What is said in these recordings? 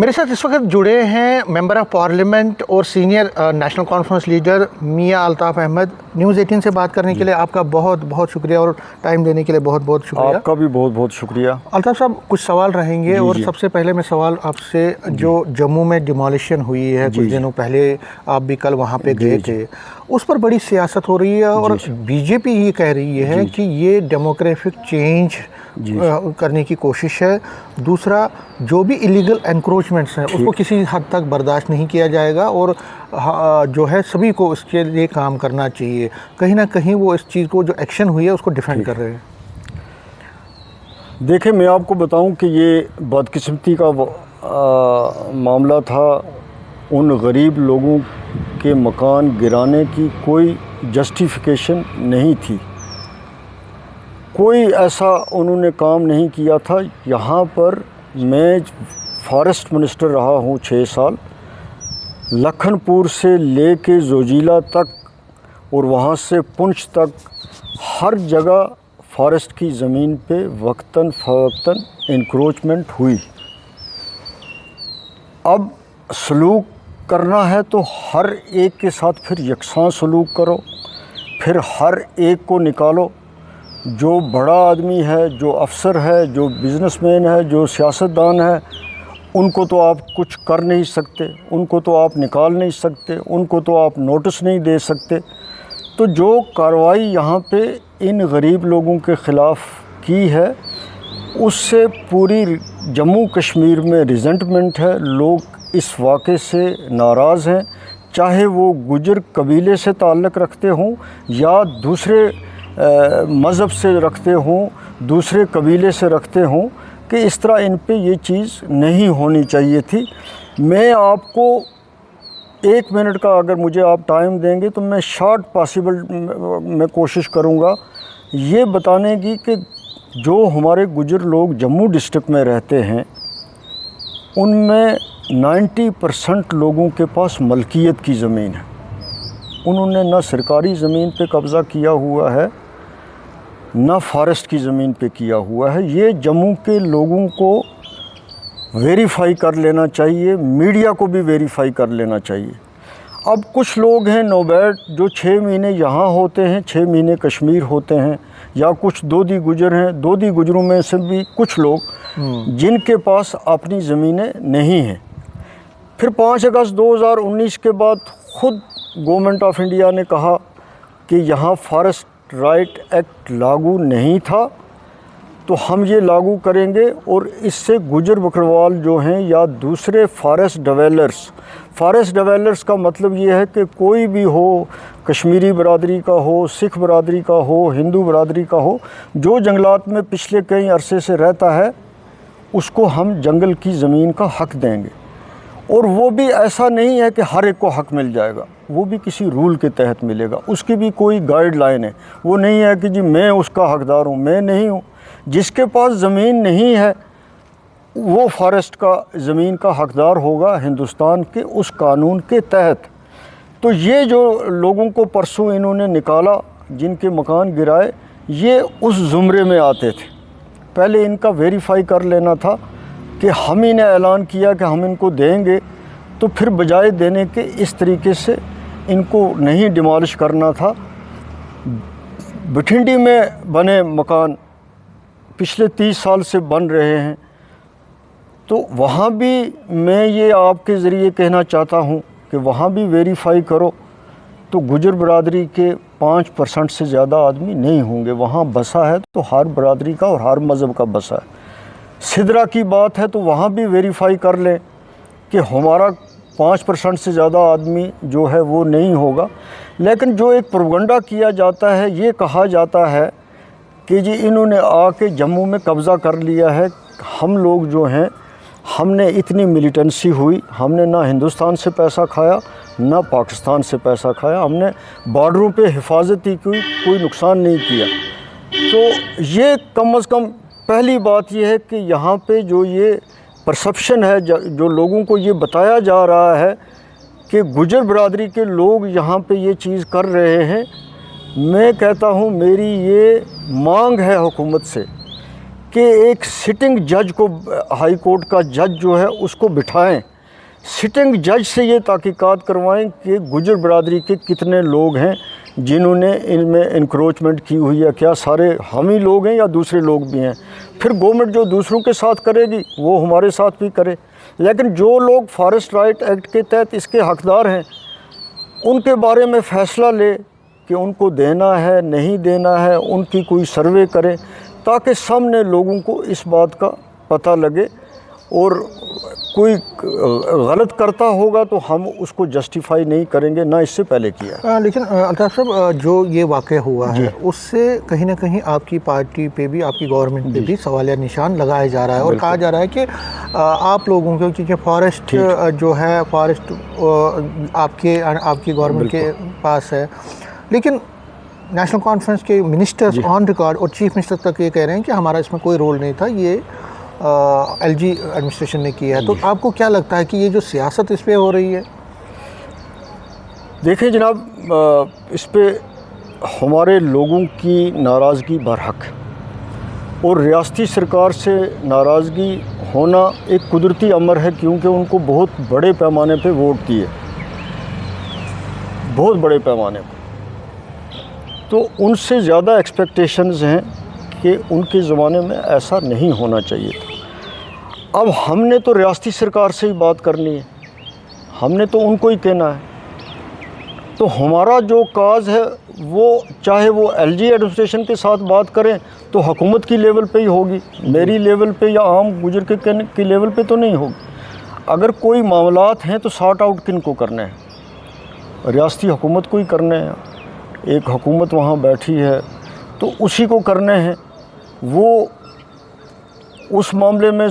मेरे साथ इस वक्त जुड़े हैं मेंबर ऑफ पार्लियामेंट और सीनियर नेशनल कॉन्फ्रेंस लीडर मियां अल्ताफ़ अहमद। न्यूज़ 18 से बात करने के लिए आपका बहुत बहुत शुक्रिया और टाइम देने के लिए बहुत बहुत शुक्रिया। आपका भी बहुत बहुत शुक्रिया। अल्ताफ़ साहब, कुछ सवाल रहेंगे और सबसे पहले मैं सवाल आपसे, जो जम्मू में डिमोलिशन हुई है कुछ दिनों पहले, आप भी कल वहाँ पे गए थे, उस पर बड़ी सियासत हो रही है और बीजेपी ये कह रही है कि ये डेमोग्राफिक चेंज करने की कोशिश है। दूसरा, जो भी इलीगल एनक्रोचमेंट्स हैं उसको किसी हद तक बर्दाश्त नहीं किया जाएगा और जो है सभी को इसके लिए काम करना चाहिए। कहीं ना कहीं वो इस चीज़ को, जो एक्शन हुई है, उसको डिफेंड कर रहे हैं। देखिए, मैं आपको बताऊं कि ये बदकिस्मती का मामला था। उन गरीब लोगों के मकान गिराने की कोई जस्टिफिकेशन नहीं थी, कोई ऐसा उन्होंने काम नहीं किया था। यहाँ पर मैं फॉरेस्ट मिनिस्टर रहा हूँ 6 साल। लखनपुर से लेके जोजिला तक और वहाँ से पुंछ तक हर जगह फॉरेस्ट की ज़मीन पे वक्तन फ़वक्तन इंक्रोचमेंट हुई। अब सलूक करना है तो हर एक के साथ फिर यकसां सलूक करो, फिर हर एक को निकालो। जो बड़ा आदमी है, जो अफसर है, जो बिज़नेसमैन है, जो सियासतदान है, उनको तो आप कुछ कर नहीं सकते, उनको तो आप निकाल नहीं सकते, उनको तो आप नोटिस नहीं दे सकते। तो जो कार्रवाई यहाँ पे इन गरीब लोगों के ख़िलाफ़ की है, उससे पूरी जम्मू कश्मीर में रिजेंटमेंट है। लोग इस वाक़े से नाराज़ हैं, चाहे वो गुजर कबीले से ताल्लुक़ रखते हों या दूसरे मज़हब से रखते हों, दूसरे कबीले से रखते हों, कि इस तरह इन पे ये चीज़ नहीं होनी चाहिए थी। मैं आपको 1 मिनट का अगर मुझे आप टाइम देंगे तो मैं शॉर्ट पॉसिबल मैं कोशिश करूँगा ये बताने की कि जो हमारे गुजर लोग जम्मू डिस्ट्रिक्ट में रहते हैं, उनमें 90% लोगों के पास मलकियत की ज़मीन है। उन्होंने ना सरकारी ज़मीन पे कब्ज़ा किया हुआ है, ना फॉरेस्ट की ज़मीन पे किया हुआ है। ये जम्मू के लोगों को वेरीफाई कर लेना चाहिए, मीडिया को भी वेरीफाई कर लेना चाहिए। अब कुछ लोग हैं नौबैठ जो 6 महीने यहाँ होते हैं, 6 महीने कश्मीर होते हैं, या कुछ दोदी गुजर हैं। दोदी गुजरों में से भी कुछ लोग जिनके पास अपनी ज़मीनें नहीं हैं। फिर 5 अगस्त 2019 के बाद ख़ुद गवर्नमेंट ऑफ इंडिया ने कहा कि यहाँ फॉरेस्ट राइट एक्ट लागू नहीं था, तो हम ये लागू करेंगे और इससे गुजर बकरवाल जो हैं या दूसरे फॉरेस्ट डेवेलपर्स का मतलब ये है कि कोई भी हो, कश्मीरी बरादरी का हो, सिख बरादरी का हो, हिंदू बरादरी का हो, जो जंगलात में पिछले कई अरसे से रहता है, उसको हम जंगल की ज़मीन का हक़ देंगे। और वो भी ऐसा नहीं है कि हर एक को हक़ मिल जाएगा, वो भी किसी रूल के तहत मिलेगा। उसकी भी कोई गाइडलाइन है। वो नहीं है कि जी मैं उसका हक़दार हूँ, मैं नहीं हूँ। जिसके पास ज़मीन नहीं है वो फॉरेस्ट का ज़मीन का हक़दार होगा हिंदुस्तान के उस कानून के तहत। तो ये जो लोगों को परसों इन्होंने निकाला, जिनके मकान गिराए, ये उस ज़ुमरे में आते थे। पहले इनका वेरीफाई कर लेना था कि हम ही ने ऐलान किया कि हम इनको देंगे, तो फिर बजाय देने के इस तरीके से इनको नहीं डिमॉलिश करना था। बठिंडी में बने मकान पिछले 30 साल से बन रहे हैं, तो वहाँ भी मैं ये आपके ज़रिए कहना चाहता हूँ कि वहाँ भी वेरीफाई करो। तो गुजर बरादरी के 5% से ज़्यादा आदमी नहीं होंगे। वहाँ बसा है तो हर बरादरी का और हर मज़हब का बसा है। सिदरा की बात है तो वहाँ भी वेरीफाई कर लें कि हमारा 5% से ज़्यादा आदमी जो है वो नहीं होगा। लेकिन जो एक प्रोपगंडा किया जाता है, ये कहा जाता है कि जी इन्होंने आके जम्मू में कब्ज़ा कर लिया है। हम लोग जो हैं, हमने इतनी मिलिटेंसी हुई, हमने ना हिंदुस्तान से पैसा खाया ना पाकिस्तान से पैसा खाया, हमने बॉर्डरों पे हिफाजती कोई नुकसान नहीं किया। तो ये कम अज़ कम पहली बात ये है कि यहाँ पे जो ये परसेप्शन है, जो लोगों को ये बताया जा रहा है कि गुजर बरादरी के लोग यहाँ पे ये चीज़ कर रहे हैं, मैं कहता हूँ, मेरी ये मांग है हुकूमत से कि एक सिटिंग जज को, हाई कोर्ट का जज जो है उसको बिठाएं, सिटिंग जज से ये तहकीकात करवाएं कि गुजर बरादरी के कितने लोग हैं जिन्होंने इनमें इंक्रोचमेंट की हुई है, क्या सारे हम ही लोग हैं या दूसरे लोग भी हैं। फिर गवर्नमेंट जो दूसरों के साथ करेगी वो हमारे साथ भी करे, लेकिन जो लोग फॉरेस्ट राइट एक्ट के तहत इसके हकदार हैं उनके बारे में फ़ैसला ले कि उनको देना है नहीं देना है, उनकी कोई सर्वे करें ताकि सामने लोगों को इस बात का पता लगे, और कोई गलत करता होगा तो हम उसको जस्टिफाई नहीं करेंगे, ना इससे पहले किया। लेकिन अल्ताफ़ साहब, जो ये वाक़या हुआ है उससे कहीं ना कहीं आपकी पार्टी पे भी, आपकी गवर्नमेंट पे भी सवालिया निशान लगाया जा रहा है और कहा जा रहा है कि आप लोगों को, क्योंकि फॉरेस्ट जो है, फॉरेस्ट आपकी गवर्नमेंट के पास है, लेकिन नेशनल कॉन्फ्रेंस के मिनिस्टर्स ऑन रिकॉर्ड और चीफ मिनिस्टर तक ये कह रहे हैं कि हमारा इसमें कोई रोल नहीं था, ये एलजी एडमिनिस्ट्रेशन ने किया है। तो आपको क्या लगता है कि ये जो सियासत इस पे हो रही है? देखिए जनाब, इस पे हमारे लोगों की नाराज़गी बरहक है, और रियासती सरकार से नाराज़गी होना एक कुदरती अमर है, क्योंकि उनको बहुत बड़े पैमाने पे वोट दिए, बहुत बड़े पैमाने पर, तो उनसे ज़्यादा एक्सपेक्टेशंस हैं कि उनके ज़माने में ऐसा नहीं होना चाहिए था। अब हमने तो रियासती सरकार से ही बात करनी है, हमने तो उनको ही कहना है, तो हमारा जो काज है वो चाहे वो एलजी एडमिनिस्ट्रेशन के साथ बात करें तो हुकूमत की लेवल पे ही होगी, मेरी लेवल पे या आम गुजर के लेवल पे तो नहीं होगी। अगर कोई मामलात हैं तो सॉर्ट आउट किन को करने हैं? रियासती हुकूमत को ही करने हैं। एक हुकूमत वहाँ बैठी है तो उसी को करने हैं, वो उस मामले में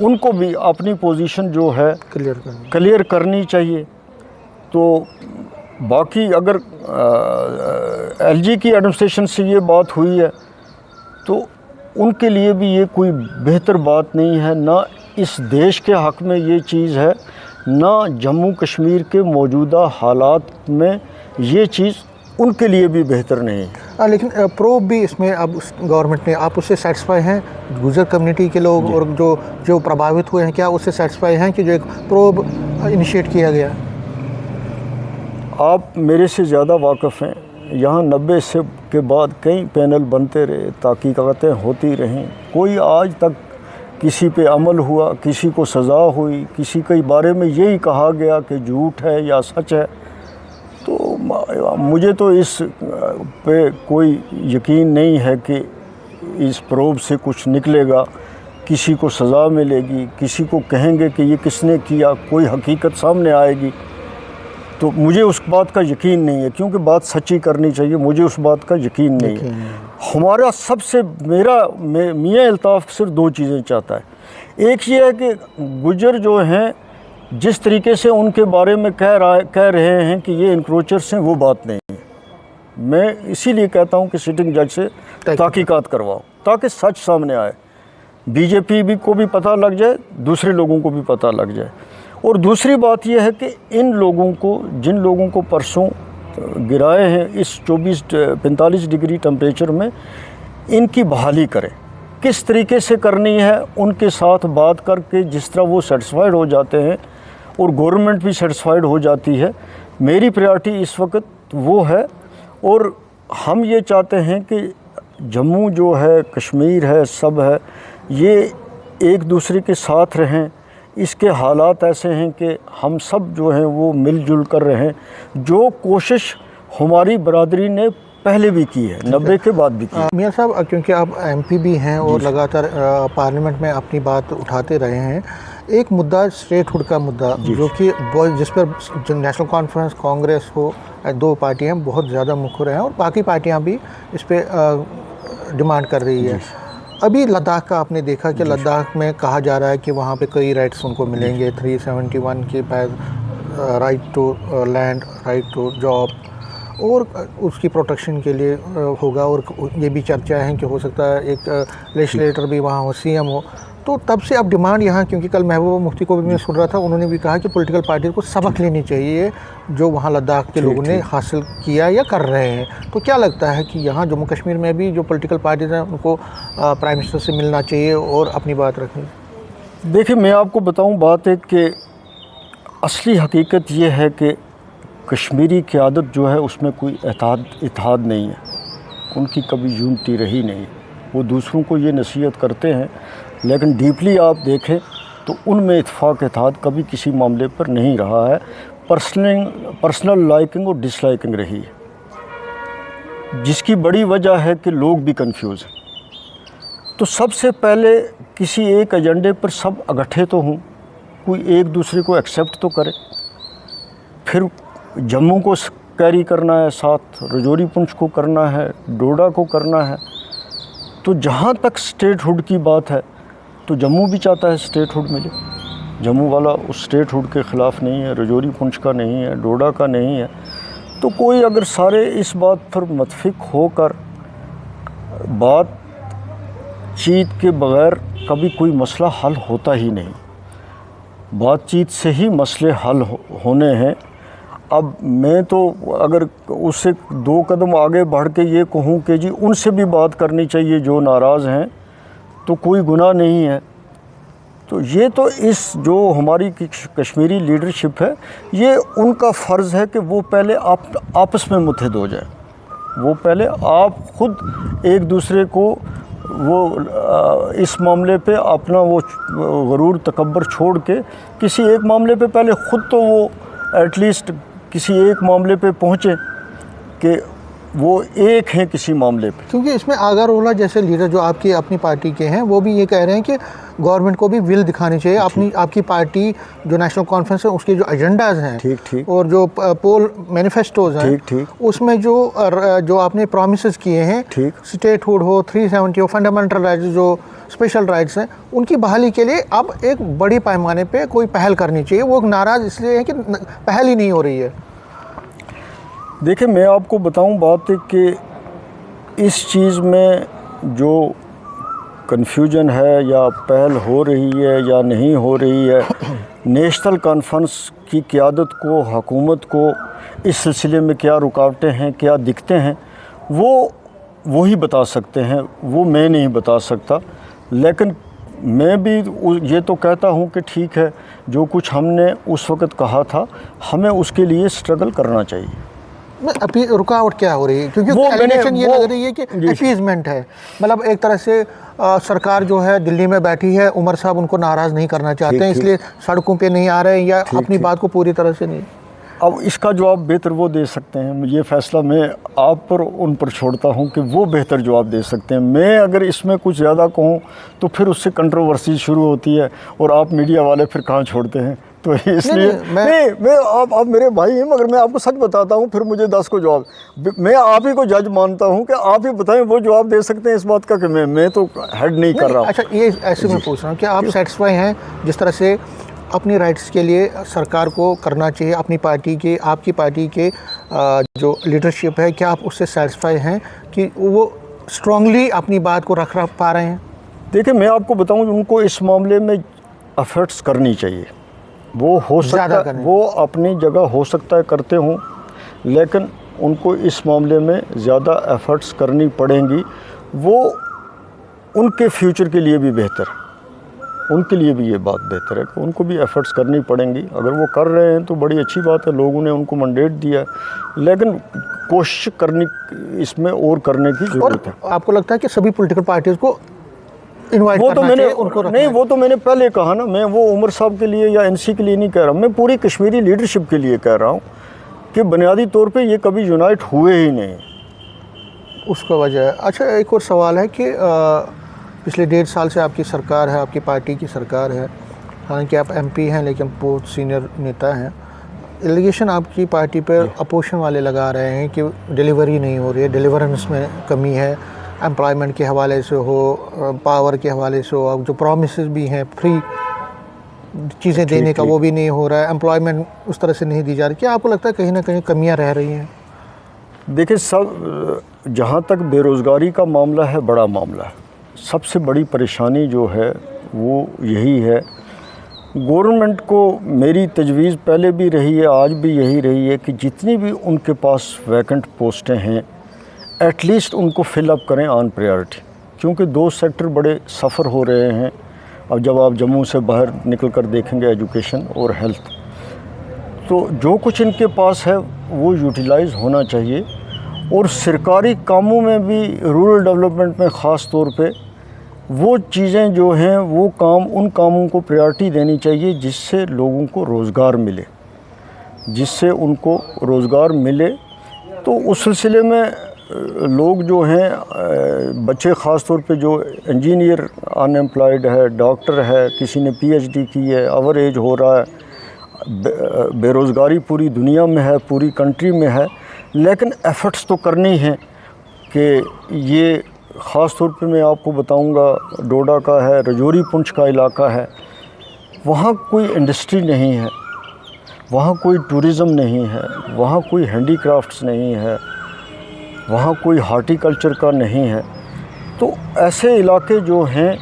उनको भी अपनी पोजीशन जो है क्लियर करनी चाहिए। तो बाकी अगर एलजी की एडमिनिस्ट्रेशन से ये बात हुई है तो उनके लिए भी ये कोई बेहतर बात नहीं है, ना इस देश के हक़ में ये चीज़ है, ना जम्मू कश्मीर के मौजूदा हालात में ये चीज़ उनके लिए भी बेहतर नहीं है। लेकिन प्रोब भी इसमें अब गवर्नमेंट ने, आप उससे सेटिस्फाई हैं? गुजर कम्युनिटी के लोग और जो प्रभावित हुए हैं, क्या उससे सेटिस्फाई हैं कि जो एक प्रोब इनिशिएट किया गया? आप मेरे से ज़्यादा वाकिफ़ हैं, यहाँ 90 से के बाद कई पैनल बनते रहे, तहकीकातें होती रहें, कोई आज तक किसी पे अमल हुआ, किसी को सज़ा हुई, किसी के बारे में यही कहा गया कि झूठ है या सच है। तो मुझे तो इस पे कोई यकीन नहीं है कि इस प्रोब से कुछ निकलेगा, किसी को सज़ा मिलेगी, किसी को कहेंगे कि ये किसने किया, कोई हकीकत सामने आएगी। तो मुझे उस बात का यकीन नहीं है, क्योंकि बात सच्ची करनी चाहिए, मुझे उस बात का यकीन नहीं है। हमारा सबसे मियाँ अल्ताफ़ सिर्फ दो चीज़ें चाहता है। एक ये है कि गुजर जो हैं जिस तरीके से उनके बारे में कह रहे हैं कि ये इंक्रोचर्स हैं, वो बात नहीं है। मैं इसीलिए कहता हूँ कि सिटिंग जज से तहकीकात करवाओ ताकि सच सामने आए, बीजेपी को भी पता लग जाए, दूसरे लोगों को भी पता लग जाए। और दूसरी बात यह है कि इन लोगों को, जिन लोगों को परसों गिराए हैं इस 45 डिग्री टेम्परेचर में, इनकी बहाली करें। किस तरीके से करनी है, उनके साथ बात करके जिस तरह वो सेटिस्फाइड हो जाते हैं और गवर्नमेंट भी सेटिस्फाइड हो जाती है। मेरी प्रायोरिटी इस वक्त वो है, और हम ये चाहते हैं कि जम्मू जो है, कश्मीर है, सब है, ये एक दूसरे के साथ रहें। इसके हालात ऐसे हैं कि हम सब जो हैं वो मिलजुल कर रहें, जो कोशिश हमारी बरादरी ने पहले भी की है, 90 के बाद भी की। मियाँ साहब, क्योंकि आप एमपी भी हैं और लगातार पार्लियामेंट में अपनी बात उठाते रहे हैं, एक मुद्दा स्टेटहुड का मुद्दा, जो कि जिस पर जो नेशनल कॉन्फ्रेंस, कांग्रेस हो, दो पार्टियां बहुत ज़्यादा मुखर हैं और बाकी पार्टियां भी इस पर डिमांड कर रही है। अभी लद्दाख का आपने देखा कि लद्दाख में कहा जा रहा है कि वहाँ पे कई राइट्स उनको मिलेंगे, 371 के बाद right to land, right to job, और उसकी प्रोटेक्शन के लिए होगा। और ये भी चर्चा है कि हो सकता है एक लेजिस्लेटर भी वहाँ हो, सीएम हो। तो तब से अब डिमांड यहाँ, क्योंकि कल महबूबा मुफ्ती को भी मैं सुन रहा था, उन्होंने भी कहा कि पॉलिटिकल पार्टी को सबक लेनी चाहिए जो वहाँ लद्दाख के लोगों ने हासिल किया या कर रहे हैं। तो क्या लगता है कि यहाँ जम्मू कश्मीर में भी जो पॉलिटिकल पार्टीज हैं उनको प्राइम मिनिस्टर से मिलना चाहिए और अपनी बात रखनी? देखिए, मैं आपको बताऊं, बात है कि असली हकीकत ये है कि कश्मीरी क़यादत जो है उसमें कोई इत्तेहाद नहीं है, उनकी कभी यूनिटी रही नहीं। वो दूसरों को ये नसीहत करते हैं, लेकिन डीपली आप देखें तो उनमें इत्तेफाक कभी किसी मामले पर नहीं रहा है। पर्सनल लाइकिंग और डिसलाइकिंग रही है, जिसकी बड़ी वजह है कि लोग भी कंफ्यूज हैं। तो सबसे पहले किसी एक एजेंडे पर सब इकट्ठे तो हों, कोई एक दूसरे को एक्सेप्ट तो करे। फिर जम्मू को कैरी करना है, साथ रजौरी पुंछ को करना है, डोडा को करना है। तो जहाँ तक स्टेटहुड की बात है तो जम्मू भी चाहता है स्टेटहुड मिले। जम्मू वाला उस स्टेटहुड के ख़िलाफ़ नहीं है, रजौरी पुंछ का नहीं है, डोडा का नहीं है। तो कोई अगर सारे इस बात पर मुत्तफ़िक होकर बातचीत के बग़ैर कभी कोई मसला हल होता ही नहीं। बातचीत से ही मसले हल होने हैं। अब मैं तो अगर उससे 2 कदम आगे बढ़ के ये कहूँ कि जी उनसे भी बात करनी चाहिए जो नाराज़ हैं, तो कोई गुनाह नहीं है। तो ये तो इस जो हमारी कश्मीरी लीडरशिप है, ये उनका फ़र्ज़ है कि वो पहले आपस में मुत्तहिद हो जाए। वो पहले आप ख़ुद एक दूसरे को वो इस मामले पे अपना वो गरूर तकब्बर छोड़ के किसी एक मामले पे पहले ख़ुद तो वो एटलीस्ट किसी एक मामले पे पहुँचे कि वो एक हैं किसी मामले पे। क्योंकि इसमें आगा रोला जैसे लीडर जो आपकी अपनी पार्टी के हैं वो भी ये कह रहे हैं कि गवर्नमेंट को भी विल दिखानी चाहिए। आपकी पार्टी जो नेशनल कॉन्फ्रेंस है उसके जो एजेंडाज हैं, ठीक और जो पोल मैनिफेस्टोज हैं, ठीक उसमें जो आपने प्रॉमिसेस किए हैं, ठीक स्टेटहुड हो, 370 हो, फंडामेंटल राइट्स जो स्पेशल राइट्स हैं, उनकी बहाली के लिए अब एक बड़ी पैमाने पे कोई पहल करनी चाहिए। वो नाराज़ इसलिए है कि पहल ही नहीं हो रही है। देखिए, मैं आपको बताऊं, बात है कि इस चीज़ में जो कन्फ्यूजन है या पहल हो रही है या नहीं हो रही है, नेशनल कॉन्फ्रेंस की क़यादत को, हुकूमत को इस सिलसिले में क्या रुकावटें हैं, क्या दिक्कतें हैं, वो ही बता सकते हैं, वो मैं नहीं बता सकता। लेकिन मैं भी ये तो कहता हूँ कि ठीक है, जो कुछ हमने उस वक़्त कहा था हमें उसके लिए स्ट्रगल करना चाहिए। अभी रुकावट क्या हो रही है? क्योंकि एलिगेशन ये लग रही है कि अपीजमेंट है, मतलब एक तरह से सरकार जो है दिल्ली में बैठी है, उमर साहब उनको नाराज़ नहीं करना चाहते हैं, इसलिए सड़कों पे नहीं आ रहे हैं या अपनी बात को पूरी तरह से नहीं। अब इसका जवाब बेहतर वो दे सकते हैं। ये फ़ैसला मैं आप पर उन पर छोड़ता हूँ कि वो बेहतर जवाब दे सकते हैं। मैं अगर इसमें कुछ ज़्यादा कहूँ तो फिर उससे कंट्रोवर्सी शुरू होती है और आप मीडिया वाले फिर कहाँ छोड़ते हैं। तो इसलिए मैं आप मेरे भाई हैं, मगर मैं आपको सच बताता हूँ, फिर मुझे 10 को जवाब, मैं आप ही को जज मानता हूँ कि आप ही बताएं, वो जवाब दे सकते हैं इस बात का कि मैं तो हेड नहीं कर रहा। अच्छा, ये ऐसे मैं पूछ रहा हूँ कि आप सेटिस्फाई हैं जिस तरह से अपनी राइट्स के लिए सरकार को करना चाहिए, अपनी पार्टी के, आपकी पार्टी के जो लीडरशिप है, क्या आप उससे सेटिस्फाई हैं कि वो स्ट्रांगली अपनी बात को रख पा रहे हैं? देखिए, मैं आपको बताऊँ, उनको इस मामले में एफर्ट्स करनी चाहिए। वो हो सकता है, वो अपनी जगह हो सकता है करते हों, लेकिन उनको इस मामले में ज़्यादा एफर्ट्स करनी पड़ेंगी। वो उनके फ्यूचर के लिए भी बेहतर है, उनके लिए भी ये बात बेहतर है कि उनको भी एफर्ट्स करनी पड़ेंगी। अगर वो कर रहे हैं तो बड़ी अच्छी बात है, लोगों ने उनको मैंडेट दिया है, लेकिन कोशिश करनी इसमें और करने की ज़रूरत है। आपको लगता है कि सभी पॉलिटिकल पार्टीज़ को वो तो मैंने उनको नहीं, वो तो मैंने पहले कहा ना, मैं वो उमर साहब के लिए या एनसी के लिए नहीं कह रहा, मैं पूरी कश्मीरी लीडरशिप के लिए कह रहा हूँ कि बुनियादी तौर पे ये कभी यूनाइट हुए ही नहीं, उसका वजह है। अच्छा, एक और सवाल है कि पिछले 1.5 साल से आपकी सरकार है, आपकी पार्टी की सरकार है, हालांकि आप MP हैं लेकिन बहुत सीनियर नेता हैं। एलिगेशन आपकी पार्टी पर अपोजिशन वाले लगा रहे हैं कि डिलीवरी नहीं हो रही है, डिलीवरेंस में कमी है, एम्प्लॉयमेंट के हवाले से हो, पावर के हवाले से हो, अब जो प्रॉमिसेस भी हैं फ्री चीज़ें देने का वो भी नहीं हो रहा है, एम्प्लॉयमेंट उस तरह से नहीं दी जा रही। क्या आपको लगता है कहीं ना कहीं कमियां रह रही हैं? देखिए, सब जहाँ तक बेरोज़गारी का मामला है, बड़ा मामला है। सबसे बड़ी परेशानी जो है वो यही है। गवर्नमेंट को मेरी तजवीज़ पहले भी रही है, आज भी यही रही है कि जितनी भी उनके पास वैकेंट पोस्टें हैं एटलीस्ट उनको फिलअप करें ऑन प्रायोरिटी, क्योंकि दो सेक्टर बड़े सफ़र हो रहे हैं। अब जब आप जम्मू से बाहर निकल कर देखेंगे एजुकेशन और हेल्थ, तो जो कुछ इनके पास है वो यूटिलाइज़ होना चाहिए। और सरकारी कामों में भी रूरल डेवलपमेंट में ख़ास तौर पे वो चीज़ें जो हैं वो काम, उन कामों को प्रायोरिटी देनी चाहिए जिससे लोगों को रोज़गार मिले, जिससे उनको रोज़गार मिले। तो उस सिलसिले में लोग जो हैं, बच्चे ख़ास तौर पे जो इंजीनियर अनएम्प्लॉयड है, डॉक्टर है, किसी ने पीएचडी की है, ओवर एज हो रहा है, बेरोज़गारी पूरी दुनिया में है, पूरी कंट्री में है, लेकिन एफ़र्ट्स तो करनी हैं कि ये ख़ास तौर पे मैं आपको बताऊंगा, डोडा का है, रजौरी पुंछ का इलाका है, वहाँ कोई इंडस्ट्री नहीं है, वहाँ कोई टूरिज़म नहीं है, वहाँ कोई हैंडीक्राफ्ट्स नहीं है, वहाँ कोई हार्टिकल्चर का नहीं है। तो ऐसे इलाके जो हैं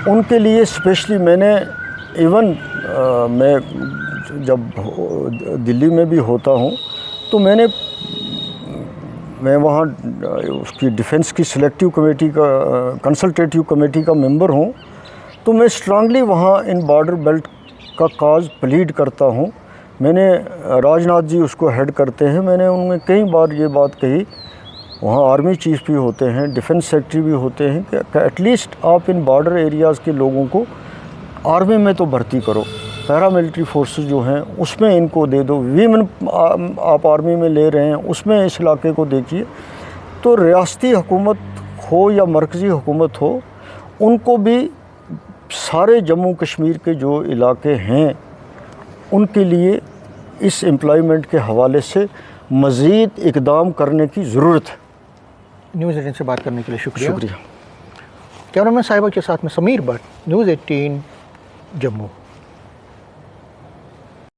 उनके लिए स्पेशली मैंने इवन मैं जब दिल्ली में भी होता हूँ तो मैं वहाँ उसकी डिफेंस की सिलेक्टिव कमेटी का, कंसल्टेटिव कमेटी का मेंबर हूँ। तो मैं स्ट्रांगली वहाँ इन बॉर्डर बेल्ट का काज प्लीड करता हूँ। मैंने राजनाथ जी उसको हेड करते हैं, मैंने उनमें कई बार ये बात कही, वहाँ आर्मी चीफ भी होते हैं, डिफेंस सेक्रेटरी भी होते हैं, कि एटलीस्ट आप इन बॉर्डर एरियाज़ के लोगों को आर्मी में तो भर्ती करो, पैरामिलिट्री फोर्सेस जो हैं उसमें इनको दे दो। वीमेन आप आर्मी में ले रहे हैं, उसमें इस इलाके को देखिए। तो रियासती हुकूमत हो या मरकज़ी हुकूमत हो, उनको भी सारे जम्मू कश्मीर के जो इलाके हैं उनके लिए इस एम्प्लॉयमेंट के हवाले से मज़ीद इक़दाम करने की ज़रूरत है। न्यूज़ 18 से बात करने के लिए शुक्रिया। कैमरामैन साहिबा के साथ में समीर भट्ट, न्यूज़ 18 जम्मू।